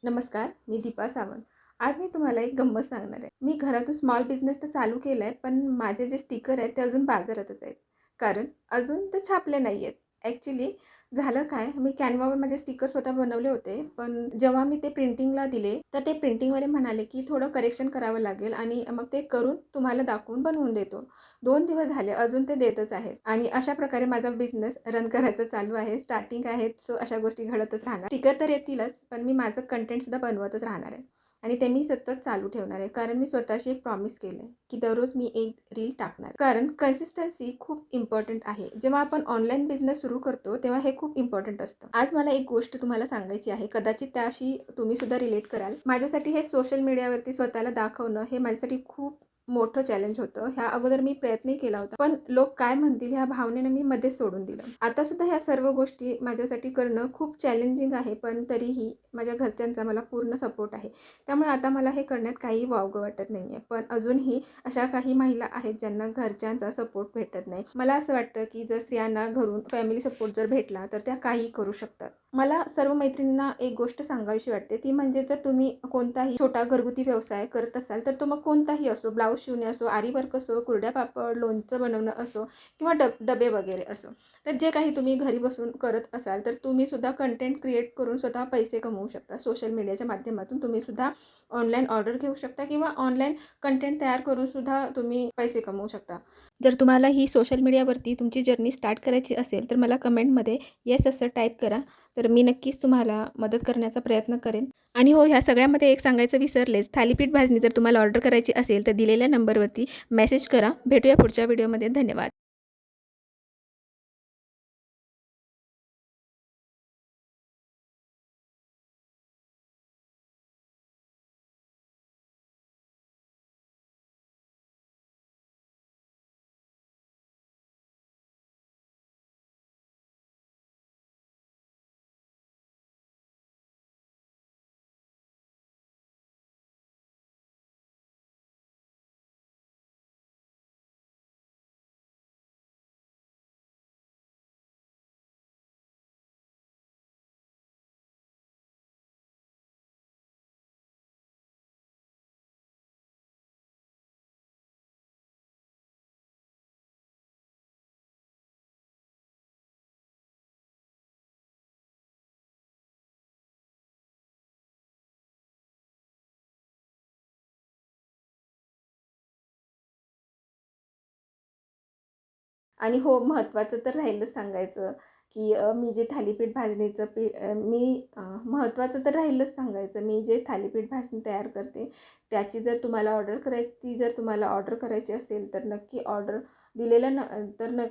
नमस्कार, मी दीपा सावंत. आज मी तुम्हाला एक गंमत सांगणार आहे. मी घरातून स्मॉल बिझनेस तर चालू केला आहे, पण माझे जे स्टिकर आहेत ते अजून बाजारातच आहेत. कारण अजून ते छापले नाही आहेत. ॲक्चुअली झालं काय, मी Canvaवर माझे स्टिकर स्वतः बनवले होते, पण जेव्हा मी ते प्रिंटिंगला दिले, तर ते प्रिंटिंगवाले म्हणाले, की थोडं करेक्शन करावं लागेल आणि मग ते करून तुम्हाला दाखवून बनवून देतो. 2 दिवस झाले, अजून ते देतच आहेत आणि अशा प्रकारे माझा बिझनेस रन करायचं चालू आहे. स्टार्टिंग आहे, सो अशा गोष्टी घडतच राहणार. स्टिकर तर येतीलच, पण मी माझं कंटेंटसुद्धा बनवतच राहणार आहे आणि ते मी सतत चालू ठेवणार आहे. कारण मी स्वतःशी एक प्रॉमिस केलं आहे, की दररोज मी एक रील टाकणार. कारण कन्सिस्टन्सी खूप इम्पॉर्टंट आहे. जेव्हा आपण ऑनलाईन बिझनेस सुरू करतो, तेव्हा हे खूप इम्पॉर्टंट असतं. आज मला एक गोष्ट तुम्हाला सांगायची आहे. कदाचित त्याशी तुम्ही सुद्धा रिलेट कराल. माझ्यासाठी हे सोशल मीडियावरती स्वतःला दाखवणं हे माझ्यासाठी खूप मोठं चॅलेंज होतं. ह्या अगोदर मी प्रयत्नही केला होता. पण लोक काय म्हणतील ह्या भावनेनं मी मध्येच सोडून दिलं. आता सुद्धा ह्या सर्व गोष्टी माझ्यासाठी करणं खूप चॅलेंजिंग आहे. पण तरीही माझ्या घरच्यांचा मला पूर्ण सपोर्ट आहे. त्यामुळे आता मला हे करण्यात काहीही वावगं वाटत नाही आहे. पण अजूनही अशा काही महिला आहेत ज्यांना घरच्यांचा सपोर्ट भेटत नाही. मला असं वाटतं, की जर स्त्रियांना घरून फॅमिली सपोर्ट जर भेटला, तर त्या काहीही करू शकतात. मला सर्व मैत्रिणींना एक गोष्ट सांगावीशी वाटते, ती म्हणजे जर तुम्ही कोणताही छोटा घरगुती व्यवसाय करत असाल, तर तो मग कोणताही असो, ब्लाऊज शिवणे असो, आरी वर्क असो, कुरड्या पापड, लोणचं बनवणं असो किंवा डबे वगैरे असो. तर जे काही तुम्ही घरी बसून करत असाल, तर तुम्ही सुद्धा कंटेंट क्रिएट करून स्वतः पैसे कमवू शकता. सोशल मीडियाच्या माध्यमातून तुम्ही सुद्धा ऑनलाईन ऑर्डर घेऊ शकता किंवा ऑनलाईन कंटेंट तयार करून सुद्धा तुम्ही पैसे कमवू शकता. जर तुम्हाला ही सोशल मीडियावरती तुमची जर्नी स्टार्ट करायची असेल, तर मला कमेंटमध्ये येस असं टाईप करा. तर मी नक्कीच तुम्हाला मदत करण्याचा प्रयत्न करेन. आणि हो, ह्या सगळ्यामध्ये एक सांगायचं विसरलेच, थालीपीठ भाजणी जर तुम्हाला ऑर्डर करायची असेल, तर दिलेल्या नंबरवरती मेसेज करा. भेटूया पुढच्या व्हिडिओमध्ये. धन्यवाद. आणि हो, महत्त्वाचं तर राहिलंच सांगायचं, की मी जे थालीपीठ भाजणीचं महत्त्वाचं तर राहिलंच सांगायचं, मी जे थालीपीठ भाजणी तयार करते, त्याची जर तुम्हाला ऑर्डर करायची ती जर तुम्हाला ऑर्डर करायची असेल, तर नक्की ऑर्डर दिलेलं न तर न